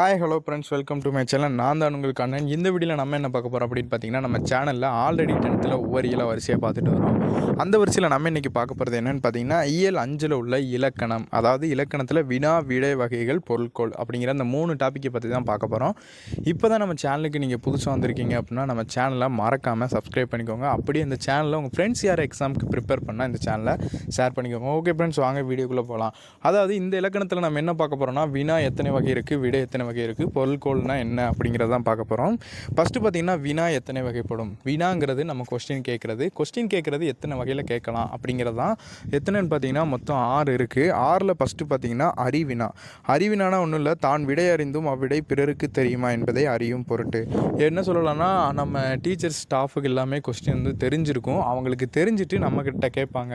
Hi hello friends, welcome to my channel. நான் தான் உங்களுக்கு அண்ணன். இந்த வீடியோவில் நம்ம என்ன பார்க்க போகிறோம் அப்படின்னு பார்த்தீங்கன்னா, நம்ம சேனலில் ஆல்ரெடி 10th ஒவ்வொரு இயலாக வரிசையாக பார்த்துட்டு வரோம். அந்த வரிசையில் நம்ம இன்றைக்கி பார்க்க போகிறது என்னென்னு பார்த்தீங்கன்னா, இயல் 5 உள்ள இலக்கணம், அதாவது இலக்கணத்தில் வினா விடை வகைகள் பொருட்கோள் அப்படிங்கிற அந்த 3 டாப்பிக்கை பற்றி தான் பார்க்க போகிறோம். இப்போ தான் நம்ம சேனலுக்கு நீங்கள் புதுசாக வந்திருக்கீங்க அப்படின்னா நம்ம சேனலை மறக்காமல் சப்ஸ்கிரைப் பண்ணிக்கோங்க. அப்படியே இந்த சேனலில் உங்கள் ஃப்ரெண்ட்ஸ் யார் எக்ஸாமுக்கு ப்ரிப்பேர் பண்ணால் இந்த சேனலை ஷேர் பண்ணிக்கோங்க. ஓகே ஃப்ரெண்ட்ஸ், வாங்க வீடியோக்குள்ளே போகலாம். அதாவது இந்த இலக்கணத்தில் நம்ம என்ன பார்க்க போகிறோம்னா, வினா எத்தனை வகை இருக்குது, விடை எத்தனை வகை இருக்குது, பொருள்கோள்னா என்ன அப்படிங்கிறத தான் பார்க்க போகிறோம். ஃபஸ்ட்டு பார்த்திங்கன்னா, வினா எத்தனை வகைப்படும். வினாங்கிறது நம்ம கொஸ்டின் கேட்குறது எத்தனை வகையில் கேட்கலாம் அப்படிங்கிறது தான். எத்தனைன்னு பார்த்தீங்கன்னா மொத்தம் 6 இருக்குது. 6ல் ஃபஸ்ட்டு பார்த்திங்கன்னா அறிவினானா ஒன்றும் இல்லை, தான் விடை அறிந்தும் அவ்விடை பிறருக்கு தெரியுமா என்பதை அறியும் பொருட்டு. என்ன சொல்லலாம்னா, நம்ம டீச்சர்ஸ் ஸ்டாஃபுக்கு எல்லாமே கொஸ்டின் வந்து தெரிஞ்சிருக்கும். அவங்களுக்கு தெரிஞ்சுட்டு நம்மக்கிட்ட கேட்பாங்க.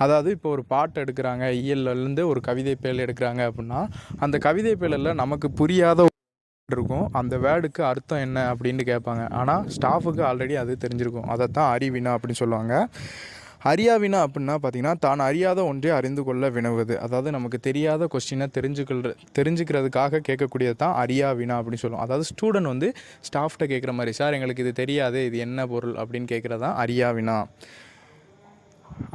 அதாவது இப்போ ஒரு பாட்டு எடுக்கிறாங்க, இயல்லேருந்து ஒரு கவிதை பேழ் எடுக்கிறாங்க அப்படின்னா, அந்த கவிதை பேழில் நமக்கு புரியாத இருக்கும், அந்த வேர்டுக்கு அர்த்தம் என்ன அப்படின்னு கேட்பாங்க. ஆனால் ஸ்டாஃபுக்கு ஆல்ரெடி அது தெரிஞ்சிருக்கும். அதைத்தான் அறிவினா அப்படின்னு சொல்லுவாங்க. அறியாவினா அப்படின்னா பார்த்திங்கன்னா, தான் அறியாத ஒன்றை அறிந்து கொள்ள வினவுவது. அதாவது நமக்கு தெரியாத கொஸ்டினை தெரிஞ்சுக்கிறதுக்காக கேட்கக்கூடியது தான் அறியாவினா அப்படின்னு சொல்லுவோம். அதாவது ஸ்டூடெண்ட் வந்து ஸ்டாஃப்கிட்ட கேட்குற மாதிரி, சார் எங்களுக்கு இது தெரியாது, இது என்ன பொருள் அப்படின்னு கேட்குறது தான் அறியாவினா.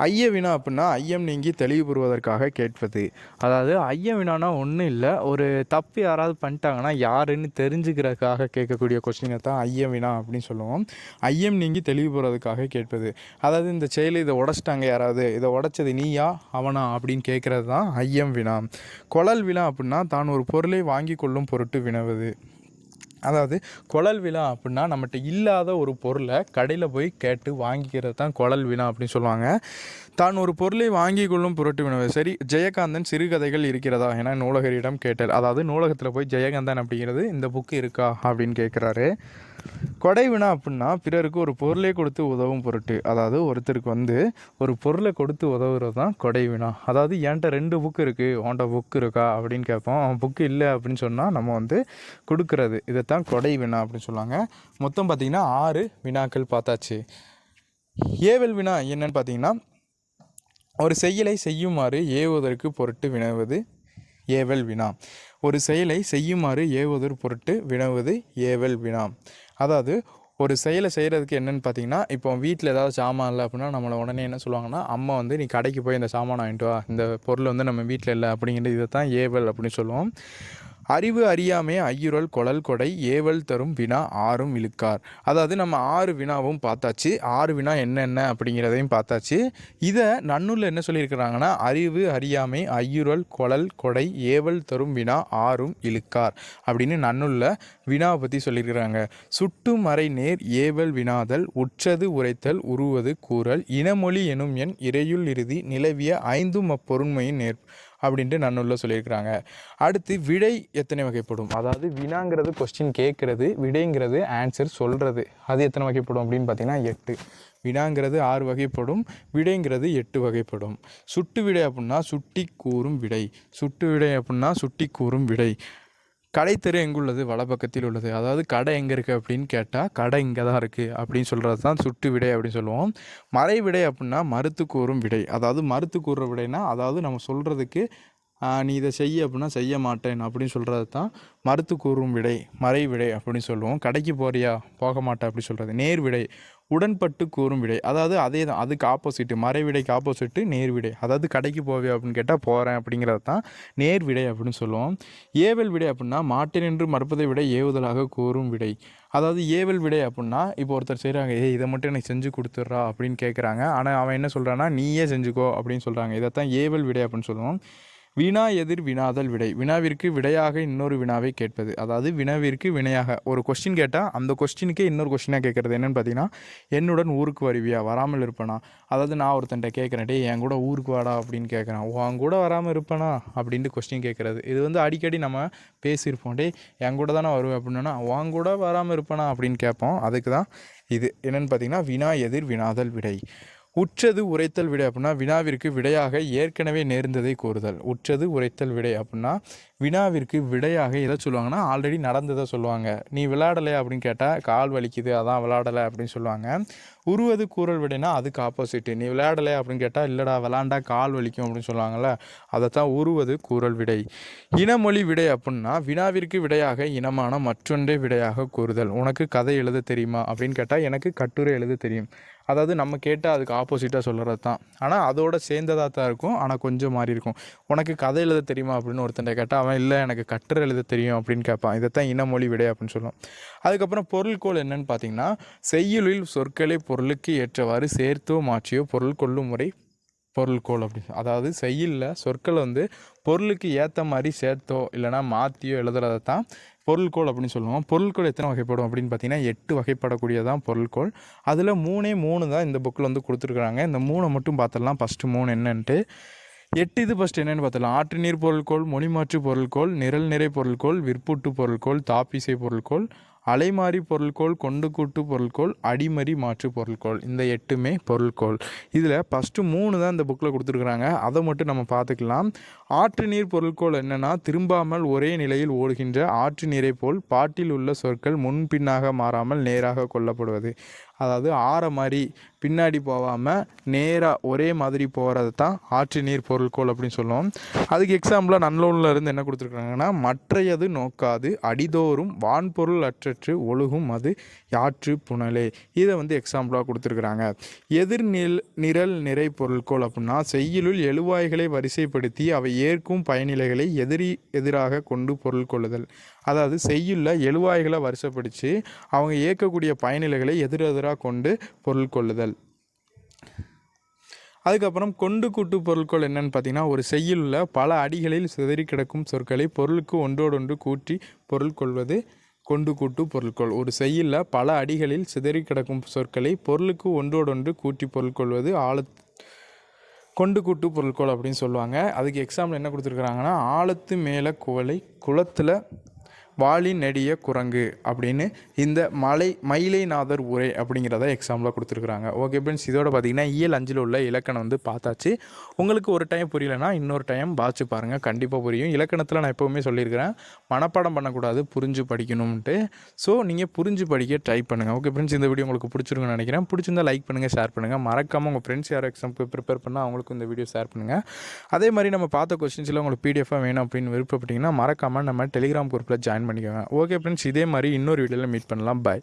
ஐய வினா அப்படின்னா ஐயம் நீங்கி தெளிவு பெறுவதற்காக கேட்பது. அதாவது ஐய வினானா ஒன்றும் இல்லை, ஒரு தப்பு யாராவது பண்ணிட்டாங்கன்னா யாருன்னு தெரிஞ்சுக்கிறதுக்காக கேட்கக்கூடிய கொஸ்டினை தான் ஐய வினா அப்படின்னு சொல்லுவோம். ஐயம் நீங்கி தெளிவு பெறுவதற்காக கேட்பது. அதாவது இந்த செயல் இதை உடச்சிட்டாங்க, யாராவது இதை உடச்சது நீயா அவனா அப்படின்னு கேட்குறது தான் ஐயம் வினா. கொழல் வினா அப்படின்னா தான் ஒரு பொருளை வாங்கி கொள்ளும் பொருட்டு வினவுது. அதாவது கொழல் வினா அப்படின்னா நம்மகிட்ட இல்லாத ஒரு பொருளை கடையில் போய் கேட்டு வாங்கிக்கிறது தான் கொழல் வினா அப்படின்னு சொல்லுவாங்க. தான் ஒரு பொருளை வாங்கி கொள்ளும் பொருட்டு வினவு. சரி, ஜெயகாந்தன் சிறுகதைகள் இருக்கிறதா என நூலகரிடம் கேட்டார். அதாவது நூலகத்தில் போய் ஜெயகாந்தன் அப்படிங்கிறது இந்த புக்கு இருக்கா அப்படின்னு கேட்குறாரு. கொடை வினா அப்படின்னா பிறருக்கு ஒரு பொருளை கொடுத்து உதவும் பொருட்டு. அதாவது ஒருத்தருக்கு வந்து ஒரு பொருளை கொடுத்து உதவுறது தான் கொடை வினா. அதாவது என்கிட்ட 2 புக்கு இருக்குது, உன்கிட்ட புக்கு இருக்கா அப்படின்னு கேட்போம். அவன் புக்கு இல்லை அப்படின்னு சொன்னால் நம்ம வந்து கொடுக்குறது, இதைத்தான் கொடை வினா அப்படின்னு சொல்லுவாங்க. மொத்தம் பார்த்திங்கன்னா 6 வினாக்கள் பார்த்தாச்சு. ஏவல் வினா என்னன்னு பார்த்தீங்கன்னா, ஒரு செயலை செய்யுமாறு ஏவுவதற்கு பொருட்டு வினவுவது ஏவல் வினா. ஒரு செயலை செய்யுமாறு ஏவுவதற்கு பொருட்டு வினவுவது ஏவல் வினா. அதாவது ஒரு செயலை செய்கிறதுக்கு என்னென்னு பார்த்தீங்கன்னா, இப்போ வீட்டில் ஏதாவது சாமான் இல்லை அப்படின்னா நம்மளை உடனே என்ன சொல்லுவாங்கன்னா, அம்மா வந்து நீ கடைக்கு போய் இந்த சாமான் வாங்கிட்டு வா, இந்த பொருள் வந்து நம்ம வீட்டில் இல்லை அப்படிங்கிறது, இதை தான் ஏவல் அப்படின்னு சொல்லுவோம். அறிவு அறியாமை ஐயுறல் கொழல் கொடை ஏவல் தரும் வினா 6ம் இழுக்கார். அதாவது நம்ம 6 வினாவும் பார்த்தாச்சு. 6 வினா என்னென்ன அப்படிங்கிறதையும் பார்த்தாச்சு. இதை நன்னூலில் என்ன சொல்லியிருக்கிறாங்கன்னா, அறிவு அறியாமை ஐயுறல் கொழல் கொடை ஏவல் தரும் வினா 6ம் இழுக்கார் அப்படின்னு நன்னூலில் வினாவை பற்றி சொல்லியிருக்கிறாங்க. சுட்டு மறை நேர் ஏவல் வினாதல் உற்றது உரைத்தல் உருவது கூறல் இனமொழி எனும் எண் இறையுள் இறுதி நிலவிய 5ம் அப்பொருண்மையின் நேர் அப்படின்ட்டு நன்னூலில் சொல்லியிருக்கிறாங்க. அடுத்து விடை எத்தனை வகைப்படும். அதாவது வினாங்கிறது கொஸ்டின் கேட்குறது, விடைங்கிறது ஆன்சர் சொல்கிறது. அது எத்தனை வகைப்படும் அப்படின்னு பார்த்தீங்கன்னா 8. வினாங்கிறது 6 வகைப்படும், விடைங்கிறது 8 வகைப்படும். சுட்டு விடை அப்படின்னா சுட்டி கூறும் விடை. சுட்டு விடை அப்படின்னா சுட்டி கூறும் விடை. கடைத்தெரு எங்குள்ளது, வலப்பக்கத்தில் உள்ளது. அதாவது கடை எங்கே இருக்குது அப்படின்னு கேட்டால் கடை இங்கே தான் இருக்குது அப்படின்னு சொல்கிறது தான் சுட்டு விடை அப்படின்னு சொல்லுவோம். மறை விடை அப்படின்னா மறுத்து கூறும் விடை. அதாவது மறுத்து கூறுற விடைனா, அதாவது நம்ம சொல்கிறதுக்கு நீ இதை செய்ய அப்படின்னா செய்ய மாட்டேன் அப்படின்னு சொல்கிறது தான் மறுத்து கூறும் விடை, மறை விடை அப்படின்னு சொல்லுவோம். கடைக்கு போறியா, போக மாட்டேன் அப்படி சொல்கிறது. நேர் விடை உடன்பட்டு கூறும் விடை. அதாவது அதே தான், அதுக்கு ஆப்போசிட்டு, மறை விடைக்கு ஆப்போசிட்டு நேர் விடை. அதாவது கடைக்கு போவியா அப்படின்னு கேட்டால் போகிறேன் அப்படிங்கிறது தான் நேர் விடை அப்படின்னு சொல்லுவோம். ஏவல் விடை அப்படின்னா மாட்டேன் என்று மறுப்பதை விட ஏவுதலாக கூறும் விடை. அதாவது ஏவல் விடை அப்படின்னா இப்போ ஒருத்தர் செய்கிறாங்க, இதை மட்டும் எனக்கு செஞ்சு கொடுத்துட்றா அப்படின்னு கேட்குறாங்க. ஆனால் அவன் என்ன சொல்கிறான்னா, நீயே செஞ்சுக்கோ அப்படின்னு சொல்கிறாங்க. இதைத்தான் ஏவல் விடை அப்படின்னு சொல்லுவோம். வினா எதிர் வினாதல் விடை. வினாவிற்கு விடையாக இன்னொரு வினாவை கேட்பது. அதாவது வினாவிற்கு வினையாக ஒரு கொஸ்டின் கேட்டால் அந்த கொஸ்டினுக்கே இன்னொரு கொஸ்டினாக கேட்குறது. என்னென்னு பார்த்தீங்கன்னா, என்னுடன் ஊருக்கு வருவியா, வராமல் இருப்பேனா. அதாவது நான் ஒருத்தன்ட்ட கேட்குறேன், டே என் கூட ஊருக்கு வாடா அப்படின்னு கேட்குறேன். உன் கூட வராமல் இருப்பேனா அப்படின்ட்டு கொஸ்டின் கேட்குறது. இது வந்து அடிக்கடி நம்ம பேசியிருப்போம். டே என் கூட தானே வருவேன் அப்படின்னா, உன் கூட வராமல் இருப்பேனா அப்படின்னு கேட்போம். அதுக்கு தான் இது என்னென்னு பார்த்தீங்கன்னா, வினா எதிர் வினாதல் விடை. உற்றது உரைத்தல் விடை அப்படின்னா வினாவிற்கு விடையாக ஏற்கனவே நேர்ந்ததை கூறுதல். உற்றது உரைத்தல் விடை அப்படின்னா வினாவிற்கு விடையாக எதை சொல்லுவாங்கன்னா ஆல்ரெடி நடந்ததை சொல்லுவாங்க. நீ விளையாடலை அப்படின்னு கேட்டால் கால் வலிக்குது அதான் விளையாடலை அப்படின்னு சொல்லுவாங்க. உருவது கூறல் விடைனா அதுக்கு ஆப்போசிட்டு. நீ விளையாடலை அப்படின்னு கேட்டால் இல்லைடா விளாண்டா கால் வலிக்கும் அப்படின்னு சொல்லுவாங்கள்ல, அதைத்தான் உருவது கூறல் விடை. இனமொழி விடை அப்படின்னா வினாவிற்கு விடையாக இனமான மற்றொன்றை விடையாக கூறுதல். உனக்கு கதை எழுத தெரியுமா அப்படின்னு கேட்டால் எனக்கு கட்டுரை எழுத தெரியும். அதாவது நம்ம கேட்டால் அதுக்கு ஆப்போசிட்டாக சொல்கிறது தான். ஆனால் அதோட சேர்ந்ததாக தான் இருக்கும், ஆனால் கொஞ்சம் மாறி இருக்கும். உனக்கு கதை எழுத தெரியுமா அப்படின்னு ஒருத்தன் கேட்டால் அவன் இல்லை எனக்கு கட்டுரை எழுத தெரியும் அப்படின்னு கேட்பான். இதைத்தான் இனமொழி விடை அப்படின்னு சொல்லுவோம். அதுக்கப்புறம் பொருள்கோள் என்னன்னு பார்த்தீங்கன்னா செய்யுளில் சொற்களை பொருளுக்கு ஏற்றவாறு சேர்த்தோ மாற்றியோ பொருள் கொள்ளும் முறை பொருள்கோள் அப்படின்னு. அதாவது செய்யுளில் சொற்களை பொருளுக்கு ஏற்ற மாதிரி சேர்த்தோ இல்லைனா மாற்றியோ எழுதுறதை தான் பொருள்கோள் அப்படின்னு சொல்லுவோம். பொருள்கோள் எத்தனை வகைப்படும் அப்படின்னு பார்த்தீங்கன்னா 8 வகைப்படக்கூடியதான் பொருள்கோள். அதில் 3 தான் இந்த புக்கில் கொடுத்துருக்குறாங்க. இந்த 3 மட்டும் பார்த்துடலாம். ஃபஸ்ட்டு 3 என்னன்ட்டு 8 இது ஃபஸ்ட் என்னென்னு பார்த்துடலாம். ஆற்று நீர் பொருள்கோள், மொழிமாற்று பொருள்கோள், நிரல் நிறை பொருள்கோள், விற்பூட்டு பொருள்கோள், தாப்பிசை பொருள்கோள், அலைமாறி பொருள்கோள், கொண்டு கூட்டு பொருள்கோள், அடிமறி மாற்று பொருள்கோள். இந்த 8மே பொருள்கோள். இதில் ஃபஸ்ட்டு 3 தான் இந்த புக்கில் கொடுத்துருக்குறாங்க. அதை மட்டும் நம்ம பார்த்துக்கலாம். ஆற்று நீர் பொருள்கோள் என்னென்னா திரும்பாமல் ஒரே நிலையில் ஓடுகின்ற ஆற்று நீரை போல் பாட்டில் உள்ள சொற்கள் முன்பின்னாக மாறாமல் நேராக கொள்ளப்படுவது. அதாவது ஆற மாதிரி பின்னாடி போகாமல் நேராக ஒரே மாதிரி போகிறது தான் ஆற்று நீர் பொருள்கோள் அப்படின்னு சொல்லுவோம். அதுக்கு எக்ஸாம்பிளாக நன்னூலில் இருந்து என்ன கொடுத்துருக்காங்கன்னா மற்றையது நோக்காது அடிதோறும் வான்பொருள் அற்றற்று ஒழுகும் அது யாற்று புனலே. இதை எக்ஸாம்பிளாக கொடுத்துருக்குறாங்க. நிரல் நிறை பொருள்கோள் அப்படின்னா செய்யுளுள் எழுவாய்களை வரிசைப்படுத்தி அவை ஏற்கும் பயனிலைகளை எதிராக கொண்டு பொருள் கொள்ளுதல். அதாவது செய்யுள்ள எழுவாய்களை வரிசைப்படுத்தி அவங்க ஏற்கக்கூடிய பயனிலைகளை எதிரெதிராக கொண்டு பொருள் கொள்ளுதல். அதுக்கப்புறம் கொண்டு கூட்டு பொருட்கள் என்னன்னு பார்த்தீங்கன்னா ஒரு செய்யுள்ள பல அடிகளில் சிதறி கிடக்கும் சொற்களை பொருளுக்கு ஒன்றோடொன்று கூட்டி பொருள் கொள்வது கொண்டு கூட்டு பொருட்கள். ஒரு செய்யுள்ள பல அடிகளில் சிதறி கிடக்கும் சொற்களை பொருளுக்கு ஒன்றோடொன்று கூட்டி பொருள் கொள்வது கொண்டு கூட்டு பொருட்கள் அப்படின்னு சொல்லுவாங்க. அதுக்கு எக்ஸாம்பிள் என்ன கொடுத்துருக்குறாங்கன்னா ஆழத்து மேலே குவளை குளத்தில் வாளி நெடிய குரங்கு அப்படின்னு இந்த மயிலைநாதர் உரை அப்படிங்கிறத எக்ஸாம்பிளாக கொடுத்துருக்குறாங்க. ஓகே ஃப்ரெண்ட்ஸ், இதோட பார்த்தீங்கன்னா இயல் 5 உள்ள இலக்கணம் பார்த்தாச்சு. உங்களுக்கு ஒரு டைம் புரியலைன்னா இன்னொரு டைம் வாட்சி பாருங்கள், கண்டிப்பாக புரியும். இலக்கணத்தில் நான் எப்போவுமே சொல்லியிருக்கிறேன் மனப்பாடம் பண்ணக்கூடாது, புரிஞ்சு படிக்கணும்ன்ட்டு. ஸோ நீங்கள் புரிஞ்சு படிக்க ட்ரை பண்ணுங்கள். ஓகே ஃப்ரெண்ட்ஸ், இந்த வீடியோ உங்களுக்கு பிடிச்சிருக்குன்னு நினைக்கிறேன். பிடிச்சிருந்தா லைக் பண்ணுங்கள், ஷேர் பண்ணுங்கள். மறக்காமல் உங்கள் ஃப்ரெண்ட்ஸ் யாரும் எக்ஸாமுக்கு ப்ரிப்பேர் பண்ணால் அவங்களுக்கு இந்த வீடியோ ஷேர் பண்ணுங்கள். அதே மாதிரி நம்ம பார்த்த கொஸ்டின்ஸில் உங்களுக்கு பிடிஎஃபாக வேணும் அப்படின்னு விருப்பப்பட்டீங்கன்னா மறக்காமல் நம்ம டெலிகிராம் குரூப்பில் ஜாயின் பண்ணிக்கோங்க. ஓகே ஃப்ரெண்ட்ஸ், இதே மாதிரி இன்னொரு வீடியோவில் மீட் பண்ணலாம். பாய்.